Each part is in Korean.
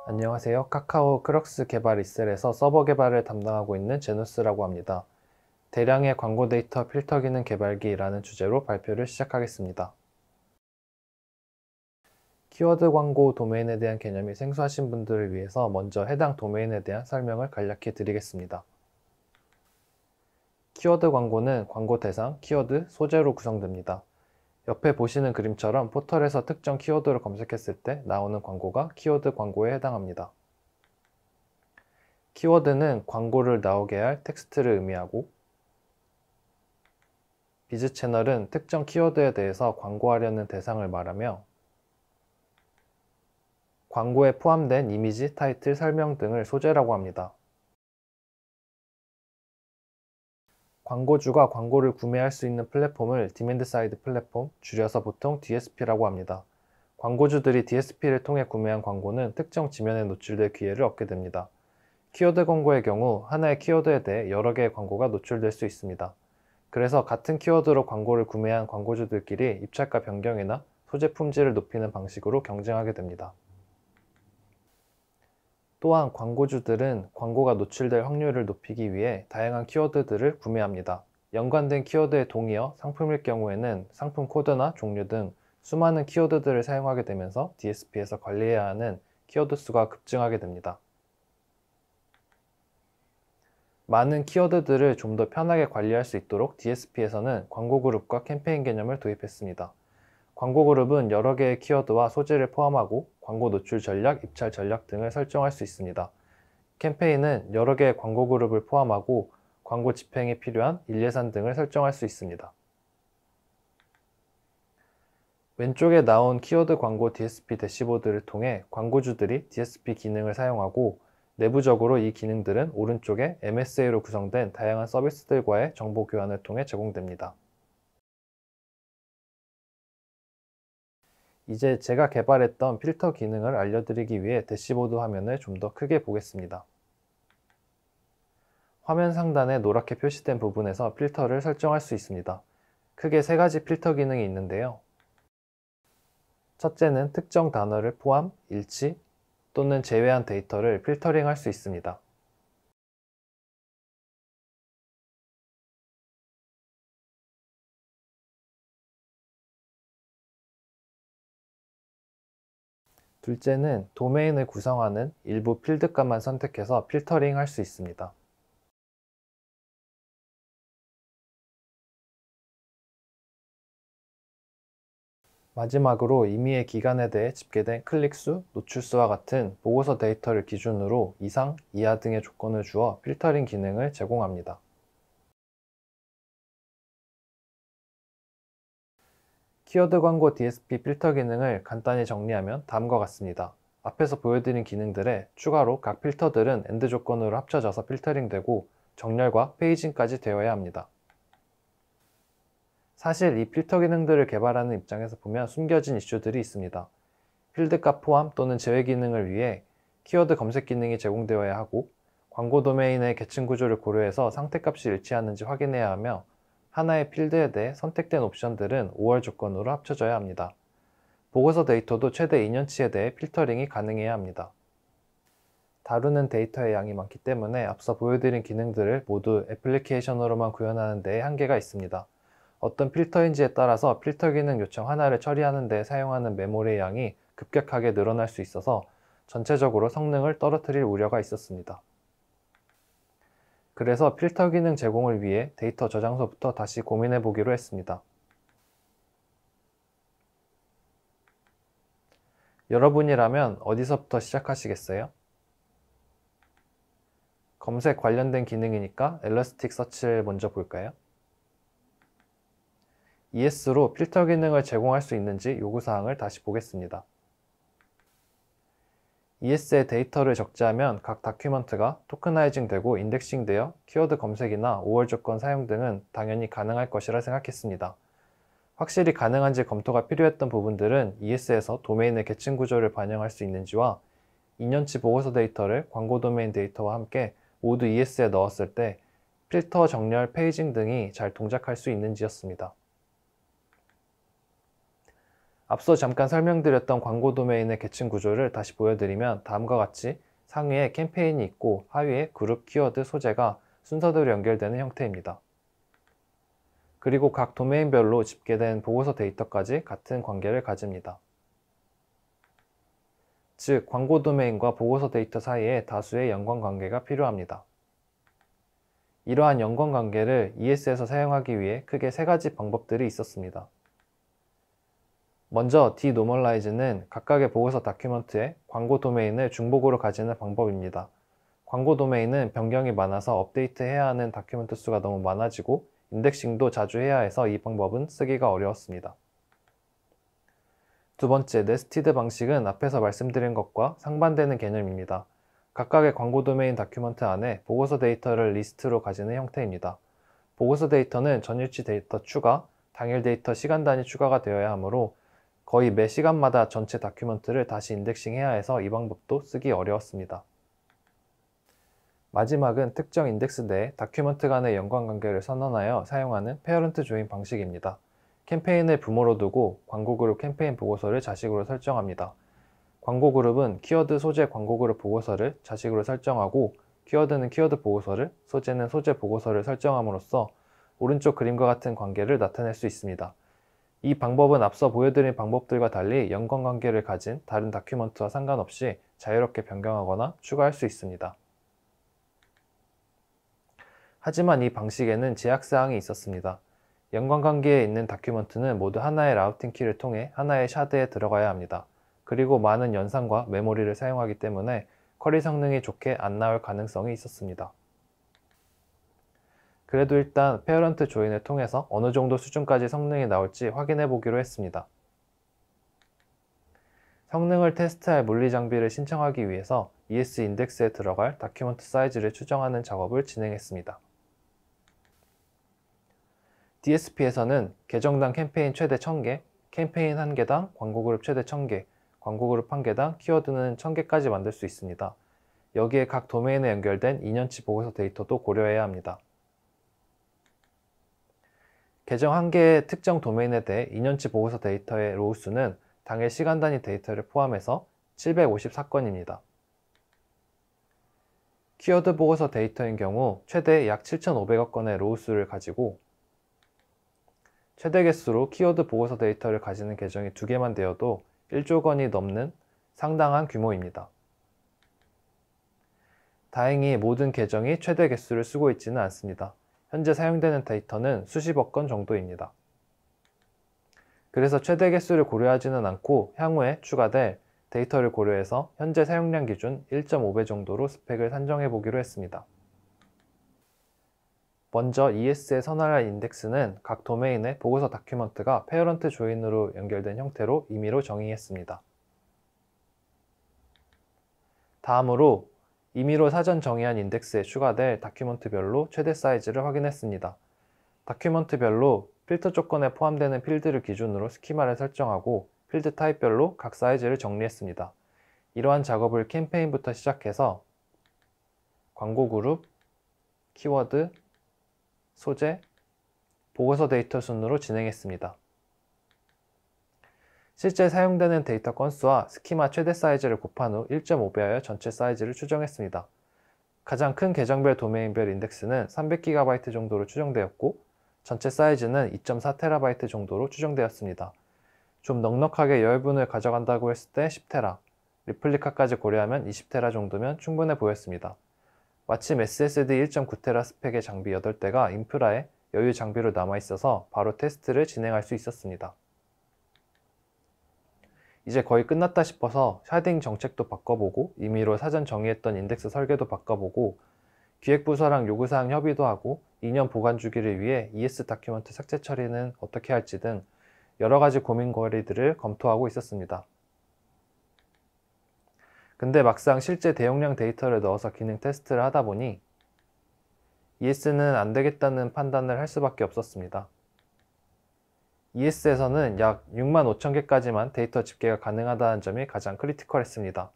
안녕하세요. 카카오 크럭스 개발 이셀에서 서버 개발을 담당하고 있는 제누스라고 합니다. 대량의 광고 데이터 필터 기능 개발기라는 주제로 발표를 시작하겠습니다. 키워드 광고 도메인에 대한 개념이 생소하신 분들을 위해서 먼저 해당 도메인에 대한 설명을 간략히 드리겠습니다. 키워드 광고는 광고 대상, 키워드, 소재로 구성됩니다. 옆에 보시는 그림처럼 포털에서 특정 키워드를 검색했을 때 나오는 광고가 키워드 광고에 해당합니다. 키워드는 광고를 나오게 할 텍스트를 의미하고, 비즈 채널은 특정 키워드에 대해서 광고하려는 대상을 말하며, 광고에 포함된 이미지, 타이틀, 설명 등을 소재라고 합니다. 광고주가 광고를 구매할 수 있는 플랫폼을 디맨드 사이드 플랫폼, 줄여서 보통 DSP라고 합니다. 광고주들이 DSP를 통해 구매한 광고는 특정 지면에 노출될 기회를 얻게 됩니다. 키워드 광고의 경우 하나의 키워드에 대해 여러 개의 광고가 노출될 수 있습니다. 그래서 같은 키워드로 광고를 구매한 광고주들끼리 입찰가 변경이나 소재 품질을 높이는 방식으로 경쟁하게 됩니다. 또한 광고주들은 광고가 노출될 확률을 높이기 위해 다양한 키워드들을 구매합니다. 연관된 키워드의 동의어, 상품일 경우에는 상품 코드나 종류 등 수많은 키워드들을 사용하게 되면서 DSP에서 관리해야 하는 키워드 수가 급증하게 됩니다. 많은 키워드들을 좀 더 편하게 관리할 수 있도록 DSP에서는 광고 그룹과 캠페인 개념을 도입했습니다. 광고 그룹은 여러 개의 키워드와 소재를 포함하고 광고 노출 전략, 입찰 전략 등을 설정할 수 있습니다. 캠페인은 여러 개의 광고 그룹을 포함하고 광고 집행에 필요한 인예산 등을 설정할 수 있습니다. 왼쪽에 나온 키워드 광고 DSP 대시보드를 통해 광고주들이 DSP 기능을 사용하고, 내부적으로 이 기능들은 오른쪽에 MSA로 구성된 다양한 서비스들과의 정보 교환을 통해 제공됩니다. 이제 제가 개발했던 필터 기능을 알려드리기 위해 대시보드 화면을 좀 더 크게 보겠습니다. 화면 상단에 노랗게 표시된 부분에서 필터를 설정할 수 있습니다. 크게 세 가지 필터 기능이 있는데요. 첫째는 특정 단어를 포함, 일치 또는 제외한 데이터를 필터링할 수 있습니다. 둘째는 도메인을 구성하는 일부 필드값만 선택해서 필터링 할 수 있습니다. 마지막으로 임의의 기간에 대해 집계된 클릭수, 노출수와 같은 보고서 데이터를 기준으로 이상, 이하 등의 조건을 주어 필터링 기능을 제공합니다. 키워드 광고 DSP 필터 기능을 간단히 정리하면 다음과 같습니다. 앞에서 보여드린 기능들에 추가로 각 필터들은 엔드 조건으로 합쳐져서 필터링되고 정렬과 페이징까지 되어야 합니다. 사실 이 필터 기능들을 개발하는 입장에서 보면 숨겨진 이슈들이 있습니다. 필드값 포함 또는 제외 기능을 위해 키워드 검색 기능이 제공되어야 하고, 광고 도메인의 계층 구조를 고려해서 상태값이 일치하는지 확인해야 하며, 하나의 필드에 대해 선택된 옵션들은 5월 조건으로 합쳐져야 합니다. 보고서 데이터도 최대 2년치에 대해 필터링이 가능해야 합니다. 다루는 데이터의 양이 많기 때문에 앞서 보여드린 기능들을 모두 애플리케이션으로만 구현하는 데에 한계가 있습니다. 어떤 필터인지에 따라서 필터 기능 요청 하나를 처리하는 데 사용하는 메모리의 양이 급격하게 늘어날 수 있어서 전체적으로 성능을 떨어뜨릴 우려가 있었습니다. 그래서 필터 기능 제공을 위해 데이터 저장소부터 다시 고민해 보기로 했습니다. 여러분이라면 어디서부터 시작하시겠어요? 검색 관련된 기능이니까 엘라스틱 서치를 먼저 볼까요? ES로 필터 기능을 제공할 수 있는지 요구사항을 다시 보겠습니다. ES에 데이터를 적재하면 각 다큐먼트가 토크나이징 되고 인덱싱 되어 키워드 검색이나 5월 조건 사용 등은 당연히 가능할 것이라 생각했습니다. 확실히 가능한지 검토가 필요했던 부분들은 ES에서 도메인의 계층 구조를 반영할 수 있는지와 2년치 보고서 데이터를 광고 도메인 데이터와 함께 모두 ES에 넣었을 때 필터, 정렬, 페이징 등이 잘 동작할 수 있는지였습니다. 앞서 잠깐 설명드렸던 광고 도메인의 계층 구조를 다시 보여드리면 다음과 같이 상위에 캠페인이 있고 하위에 그룹, 키워드, 소재가 순서대로 연결되는 형태입니다. 그리고 각 도메인별로 집계된 보고서 데이터까지 같은 관계를 가집니다. 즉, 광고 도메인과 보고서 데이터 사이에 다수의 연관관계가 필요합니다. 이러한 연관관계를 ES에서 사용하기 위해 크게 세 가지 방법들이 있었습니다. 먼저 denormalize는 각각의 보고서 다큐먼트에 광고 도메인을 중복으로 가지는 방법입니다. 광고 도메인은 변경이 많아서 업데이트해야 하는 다큐먼트 수가 너무 많아지고 인덱싱도 자주 해야 해서 이 방법은 쓰기가 어려웠습니다. 두 번째, 네스티드 방식은 앞에서 말씀드린 것과 상반되는 개념입니다. 각각의 광고 도메인 다큐먼트 안에 보고서 데이터를 리스트로 가지는 형태입니다. 보고서 데이터는 전일치 데이터 추가, 당일 데이터 시간 단위 추가가 되어야 하므로 거의 매 시간마다 전체 다큐먼트를 다시 인덱싱해야 해서 이 방법도 쓰기 어려웠습니다. 마지막은 특정 인덱스 내에 다큐먼트 간의 연관관계를 선언하여 사용하는 페어런트 조인 방식입니다. 캠페인을 부모로 두고 광고 그룹 캠페인 보고서를 자식으로 설정합니다. 광고 그룹은 키워드, 소재, 광고 그룹 보고서를 자식으로 설정하고 키워드는 키워드 보고서를, 소재는 소재 보고서를 설정함으로써 오른쪽 그림과 같은 관계를 나타낼 수 있습니다. 이 방법은 앞서 보여드린 방법들과 달리 연관관계를 가진 다른 다큐먼트와 상관없이 자유롭게 변경하거나 추가할 수 있습니다. 하지만 이 방식에는 제약사항이 있었습니다. 연관관계에 있는 다큐먼트는 모두 하나의 라우팅 키를 통해 하나의 샤드에 들어가야 합니다. 그리고 많은 연산과 메모리를 사용하기 때문에 쿼리 성능이 좋게 안 나올 가능성이 있었습니다. 그래도 일단 페어런트 조인을 통해서 어느 정도 수준까지 성능이 나올지 확인해 보기로 했습니다. 성능을 테스트할 물리 장비를 신청하기 위해서 ES 인덱스에 들어갈 다큐먼트 사이즈를 추정하는 작업을 진행했습니다. DSP에서는 계정당 캠페인 최대 1000개, 캠페인 1개당 광고 그룹 최대 1000개, 광고 그룹 1개당 키워드는 1000개까지 만들 수 있습니다. 여기에 각 도메인에 연결된 2년치 보고서 데이터도 고려해야 합니다. 계정 1개의 특정 도메인에 대해 2년치 보고서 데이터의 로우 수는 당일 시간 단위 데이터를 포함해서 754건입니다. 키워드 보고서 데이터인 경우 최대 약 7,500억 건의 로우 수를 가지고 최대 개수로 키워드 보고서 데이터를 가지는 계정이 2개만 되어도 1조 건이 넘는 상당한 규모입니다. 다행히 모든 계정이 최대 개수를 쓰고 있지는 않습니다. 현재 사용되는 데이터는 수십억 건 정도입니다. 그래서 최대 개수를 고려하지는 않고 향후에 추가될 데이터를 고려해서 현재 사용량 기준 1.5배 정도로 스펙을 산정해 보기로 했습니다. 먼저 ES에 선언할 인덱스는 각 도메인의 보고서 다큐먼트가 페어런트 조인으로 연결된 형태로 임의로 정의했습니다. 다음으로 임의로 사전 정의한 인덱스에 추가될 다큐먼트별로 최대 사이즈를 확인했습니다. 다큐먼트별로 필터 조건에 포함되는 필드를 기준으로 스키마를 설정하고 필드 타입별로 각 사이즈를 정리했습니다. 이러한 작업을 캠페인부터 시작해서 광고 그룹, 키워드, 소재, 보고서 데이터 순으로 진행했습니다. 실제 사용되는 데이터 건수와 스키마 최대 사이즈를 곱한 후 1.5배하여 전체 사이즈를 추정했습니다. 가장 큰 계정별 도메인별 인덱스는 300GB 정도로 추정되었고 전체 사이즈는 2.4TB 정도로 추정되었습니다. 좀 넉넉하게 여유분을 가져간다고 했을 때 10TB, 리플리카까지 고려하면 20TB 정도면 충분해 보였습니다. 마침 SSD 1.9TB 스펙의 장비 8대가 인프라에 여유 장비로 남아있어서 바로 테스트를 진행할 수 있었습니다. 이제 거의 끝났다 싶어서 샤딩 정책도 바꿔보고 임의로 사전 정의했던 인덱스 설계도 바꿔보고 기획부서랑 요구사항 협의도 하고 2년 보관 주기를 위해 ES 다큐먼트 삭제 처리는 어떻게 할지 등 여러가지 고민거리들을 검토하고 있었습니다. 근데 막상 실제 대용량 데이터를 넣어서 기능 테스트를 하다 보니 ES는 안 되겠다는 판단을 할 수밖에 없었습니다. ES에서는 약 65,000개까지만 데이터 집계가 가능하다는 점이 가장 크리티컬했습니다.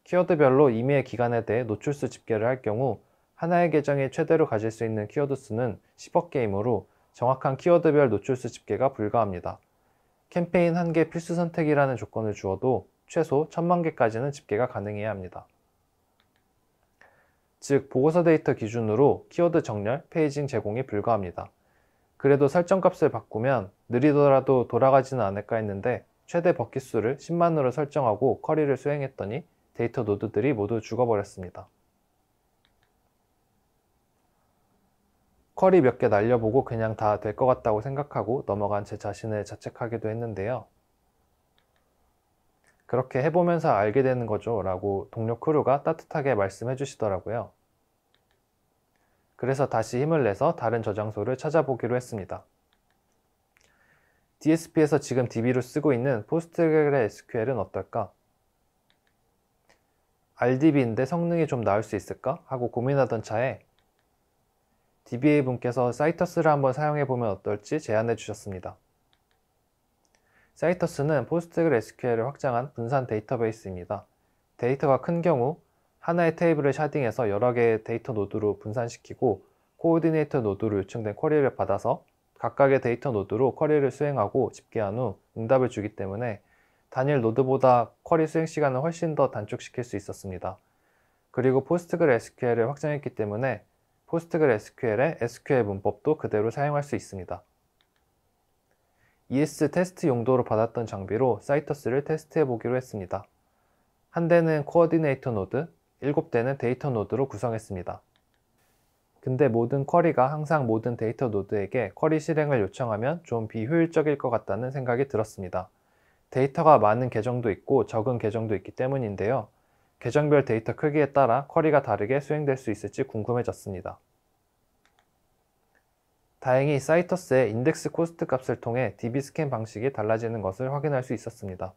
키워드별로 임의의 기간에 대해 노출수 집계를 할 경우 하나의 계정이 최대로 가질 수 있는 키워드 수는 10억 개이므로 정확한 키워드별 노출수 집계가 불가합니다. 캠페인 1개 필수 선택이라는 조건을 주어도 최소 1000만 개까지는 집계가 가능해야 합니다. 즉, 보고서 데이터 기준으로 키워드 정렬, 페이징 제공이 불가합니다. 그래도 설정값을 바꾸면 느리더라도 돌아가지는 않을까 했는데 최대 버킷수를 10만으로 설정하고 쿼리를 수행했더니 데이터 노드들이 모두 죽어버렸습니다. 쿼리 몇 개 날려보고 그냥 다 될 것 같다고 생각하고 넘어간 제 자신을 자책하기도 했는데요. 그렇게 해보면서 알게 되는 거죠 라고 동료 크루가 따뜻하게 말씀해 주시더라고요. 그래서 다시 힘을 내서 다른 저장소를 찾아보기로 했습니다. DSP에서 지금 DB로 쓰고 있는 PostgreSQL은 어떨까? RDB인데 성능이 좀 나을 수 있을까? 하고 고민하던 차에 DBA 분께서 사이터스를 한번 사용해보면 어떨지 제안해 주셨습니다. 사이터스는 PostgreSQL을 확장한 분산 데이터베이스입니다. 데이터가 큰 경우 하나의 테이블을 샤딩해서 여러 개의 데이터 노드로 분산시키고 코오디네이터 노드로 요청된 쿼리를 받아서 각각의 데이터 노드로 쿼리를 수행하고 집계한 후 응답을 주기 때문에 단일 노드보다 쿼리 수행 시간을 훨씬 더 단축시킬 수 있었습니다. 그리고 PostgreSQL을 확장했기 때문에 PostgreSQL의 SQL 문법도 그대로 사용할 수 있습니다. ES 테스트 용도로 받았던 장비로 사이터스를 테스트해 보기로 했습니다. 한 대는 코어디네이터 노드, 7대는 데이터 노드로 구성했습니다. 근데 모든 쿼리가 항상 모든 데이터 노드에게 쿼리 실행을 요청하면 좀 비효율적일 것 같다는 생각이 들었습니다. 데이터가 많은 계정도 있고 적은 계정도 있기 때문인데요. 계정별 데이터 크기에 따라 쿼리가 다르게 수행될 수 있을지 궁금해졌습니다. 다행히 사이터스의 인덱스 코스트 값을 통해 DB 스캔 방식이 달라지는 것을 확인할 수 있었습니다.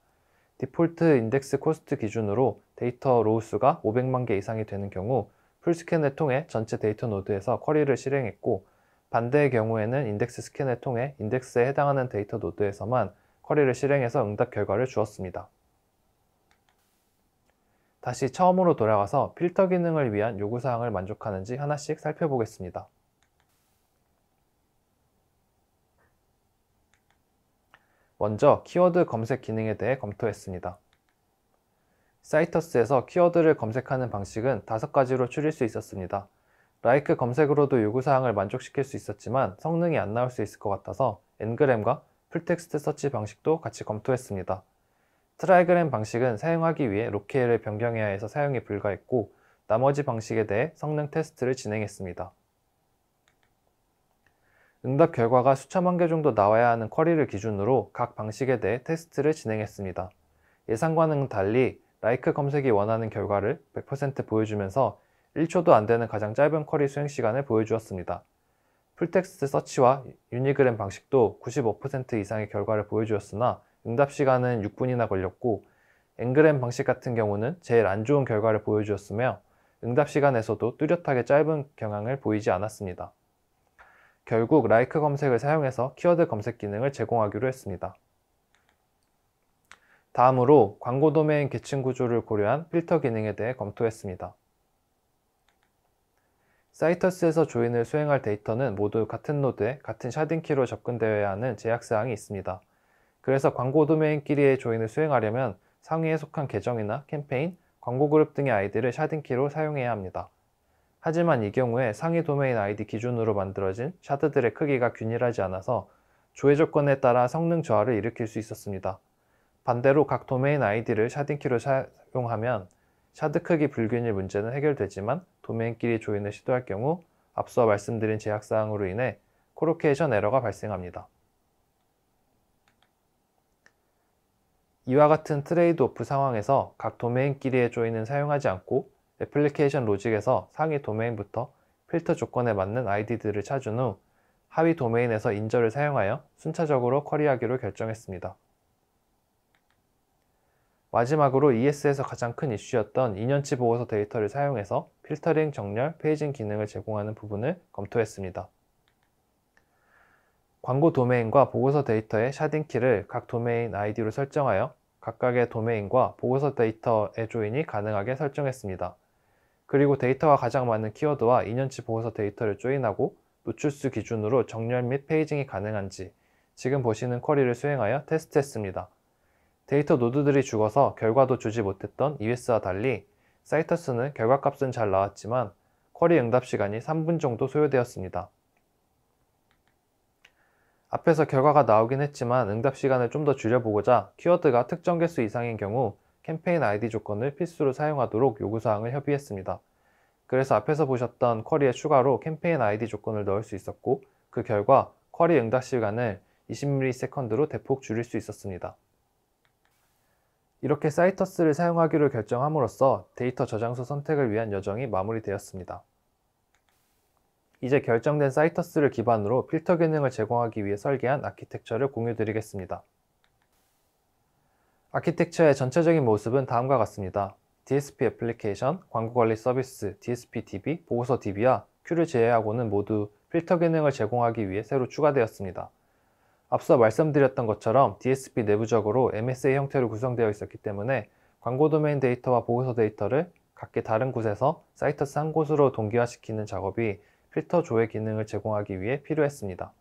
디폴트 인덱스 코스트 기준으로 데이터 로우 수가 500만 개 이상이 되는 경우 풀스캔을 통해 전체 데이터 노드에서 쿼리를 실행했고, 반대의 경우에는 인덱스 스캔을 통해 인덱스에 해당하는 데이터 노드에서만 쿼리를 실행해서 응답 결과를 주었습니다. 다시 처음으로 돌아가서 필터 기능을 위한 요구사항을 만족하는지 하나씩 살펴보겠습니다. 먼저 키워드 검색 기능에 대해 검토했습니다. 사이터스에서 키워드를 검색하는 방식은 5가지로 추릴 수 있었습니다. like 검색으로도 요구사항을 만족시킬 수 있었지만 성능이 안 나올 수 있을 것 같아서 ngram과 풀텍스트 서치 방식도 같이 검토했습니다. 트라이그램 방식은 사용하기 위해 로케일을 변경해야 해서 사용이 불가했고, 나머지 방식에 대해 성능 테스트를 진행했습니다. 응답 결과가 수천만 개 정도 나와야 하는 쿼리를 기준으로 각 방식에 대해 테스트를 진행했습니다. 예상과는 달리 like 검색이 원하는 결과를 100% 보여주면서 1초도 안 되는 가장 짧은 쿼리 수행 시간을 보여주었습니다. 풀텍스트 서치와 유니그램 방식도 95% 이상의 결과를 보여주었으나 응답 시간은 6분이나 걸렸고, ngram 방식 같은 경우는 제일 안 좋은 결과를 보여주었으며 응답 시간에서도 뚜렷하게 짧은 경향을 보이지 않았습니다. 결국 like 검색을 사용해서 키워드 검색 기능을 제공하기로 했습니다. 다음으로 광고 도메인 계층 구조를 고려한 필터 기능에 대해 검토했습니다. 사이터스에서 조인을 수행할 데이터는 모두 같은 노드에 같은 샤딩키로 접근되어야 하는 제약사항이 있습니다. 그래서 광고 도메인끼리의 조인을 수행하려면 상위에 속한 계정이나 캠페인, 광고 그룹 등의 아이디를 샤딩키로 사용해야 합니다. 하지만 이 경우에 상위 도메인 아이디 기준으로 만들어진 샤드들의 크기가 균일하지 않아서 조회 조건에 따라 성능 저하를 일으킬 수 있었습니다. 반대로 각 도메인 아이디를 샤딩키로 사용하면 샤드 크기 불균일 문제는 해결되지만 도메인끼리 조인을 시도할 경우 앞서 말씀드린 제약사항으로 인해 콜로케이션 에러가 발생합니다. 이와 같은 트레이드 오프 상황에서 각 도메인끼리의 조인은 사용하지 않고 애플리케이션 로직에서 상위 도메인부터 필터 조건에 맞는 아이디들을 찾은 후 하위 도메인에서 인저를 사용하여 순차적으로 쿼리하기로 결정했습니다. 마지막으로 ES에서 가장 큰 이슈였던 2년치 보고서 데이터를 사용해서 필터링, 정렬, 페이징 기능을 제공하는 부분을 검토했습니다. 광고 도메인과 보고서 데이터의 샤딩키를 각 도메인 아이디로 설정하여 각각의 도메인과 보고서 데이터의 조인이 가능하게 설정했습니다. 그리고 데이터가 가장 많은 키워드와 2년치 보고서 데이터를 조인하고 노출수 기준으로 정렬 및 페이징이 가능한지, 지금 보시는 쿼리를 수행하여 테스트했습니다. 데이터 노드들이 죽어서 결과도 주지 못했던 EBS와 달리 사이터스는 결과값은 잘 나왔지만 쿼리 응답 시간이 3분 정도 소요되었습니다. 앞에서 결과가 나오긴 했지만 응답 시간을 좀 더 줄여보고자 키워드가 특정 개수 이상인 경우 캠페인 아이디 조건을 필수로 사용하도록 요구사항을 협의했습니다. 그래서 앞에서 보셨던 쿼리에 추가로 캠페인 아이디 조건을 넣을 수 있었고 그 결과 쿼리 응답 시간을 20ms로 대폭 줄일 수 있었습니다. 이렇게 사이터스를 사용하기로 결정함으로써 데이터 저장소 선택을 위한 여정이 마무리되었습니다. 이제 결정된 사이터스를 기반으로 필터 기능을 제공하기 위해 설계한 아키텍처를 공유드리겠습니다. 아키텍처의 전체적인 모습은 다음과 같습니다. DSP 애플리케이션, 광고관리 서비스, DSP DB, 보고서 DB와 큐를 제외하고는 모두 필터 기능을 제공하기 위해 새로 추가되었습니다. 앞서 말씀드렸던 것처럼 DSP 내부적으로 MSA 형태로 구성되어 있었기 때문에 광고 도메인 데이터와 보고서 데이터를 각기 다른 곳에서 사이터스 한 곳으로 동기화시키는 작업이 필터 조회 기능을 제공하기 위해 필요했습니다.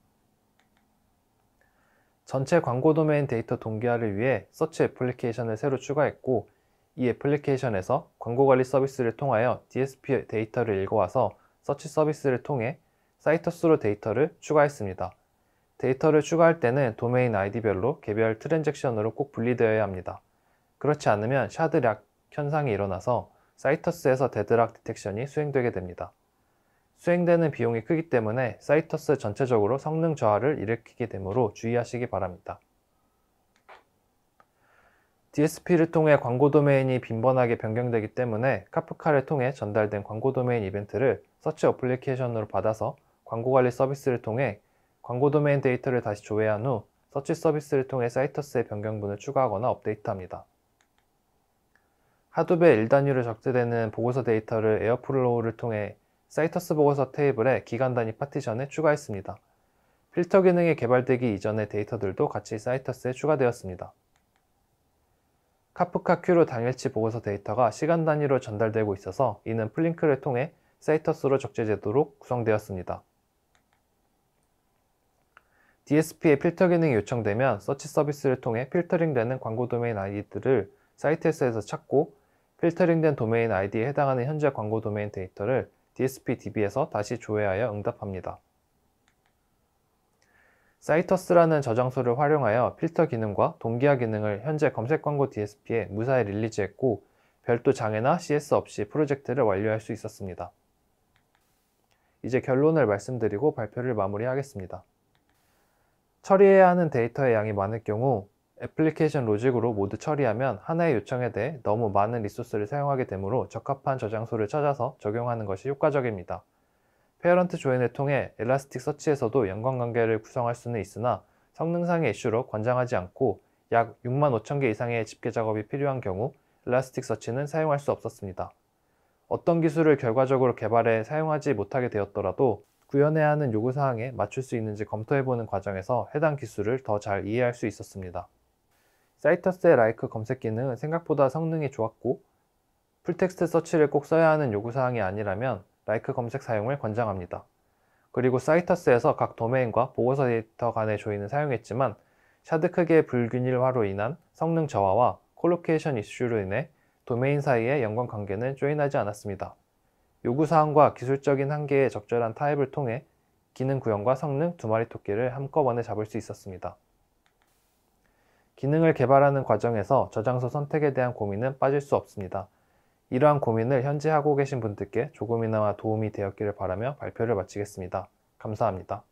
전체 광고 도메인 데이터 동기화를 위해 서치 애플리케이션을 새로 추가했고 이 애플리케이션에서 광고관리 서비스를 통하여 DSP 데이터를 읽어와서 서치 서비스를 통해 사이터스로 데이터를 추가했습니다. 데이터를 추가할 때는 도메인 아이디별로 개별 트랜잭션으로 꼭 분리되어야 합니다. 그렇지 않으면 샤드락 현상이 일어나서 사이터스에서 데드락 디텍션이 수행되게 됩니다. 수행되는 비용이 크기 때문에 사이터스 전체적으로 성능 저하를 일으키게 되므로 주의하시기 바랍니다. DSP를 통해 광고 도메인이 빈번하게 변경되기 때문에 카프카를 통해 전달된 광고 도메인 이벤트를 서치 애플리케이션으로 받아서 광고관리 서비스를 통해 광고 도메인 데이터를 다시 조회한 후 서치 서비스를 통해 사이터스의 변경분을 추가하거나 업데이트합니다. 하두배 1단위로 적재되는 보고서 데이터를 에어플로우를 통해 사이터스 보고서 테이블에 기간 단위 파티션에 추가했습니다. 필터 기능이 개발되기 이전의 데이터들도 같이 사이터스에 추가되었습니다. 카프카 큐로 당일치 보고서 데이터가 시간 단위로 전달되고 있어서 이는 플링크를 통해 사이터스로 적재되도록 구성되었습니다. DSP의 필터 기능이 요청되면 서치 서비스를 통해 필터링되는 광고 도메인 아이디들을 사이터스에서 찾고 필터링된 도메인 아이디에 해당하는 현재 광고 도메인 데이터를 DSP DB에서 다시 조회하여 응답합니다. 사이터스라는 저장소를 활용하여 필터 기능과 동기화 기능을 현재 검색 광고 DSP에 무사히 릴리즈했고 별도 장애나 CS 없이 프로젝트를 완료할 수 있었습니다. 이제 결론을 말씀드리고 발표를 마무리하겠습니다. 처리해야 하는 데이터의 양이 많을 경우 애플리케이션 로직으로 모두 처리하면 하나의 요청에 대해 너무 많은 리소스를 사용하게 되므로 적합한 저장소를 찾아서 적용하는 것이 효과적입니다. 페어런트 조인을 통해 엘라스틱 서치에서도 연관관계를 구성할 수는 있으나 성능상의 이슈로 권장하지 않고 약 65,000개 이상의 집계 작업이 필요한 경우 엘라스틱 서치는 사용할 수 없었습니다. 어떤 기술을 결과적으로 개발해 사용하지 못하게 되었더라도 구현해야 하는 요구사항에 맞출 수 있는지 검토해보는 과정에서 해당 기술을 더 잘 이해할 수 있었습니다. 사이터스의 라이크 검색 기능은 생각보다 성능이 좋았고 풀텍스트 서치를 꼭 써야 하는 요구사항이 아니라면 라이크 검색 사용을 권장합니다. 그리고 사이터스에서 각 도메인과 보고서 데이터 간의 조인을 사용했지만 샤드 크기의 불균일화로 인한 성능 저하와 콜로케이션 이슈로 인해 도메인 사이의 연관 관계는 조인하지 않았습니다. 요구사항과 기술적인 한계의 적절한 타입을 통해 기능 구현과 성능 두 마리 토끼를 한꺼번에 잡을 수 있었습니다. 기능을 개발하는 과정에서 저장소 선택에 대한 고민은 빠질 수 없습니다. 이러한 고민을 현재 하고 계신 분들께 조금이나마 도움이 되었기를 바라며 발표를 마치겠습니다. 감사합니다.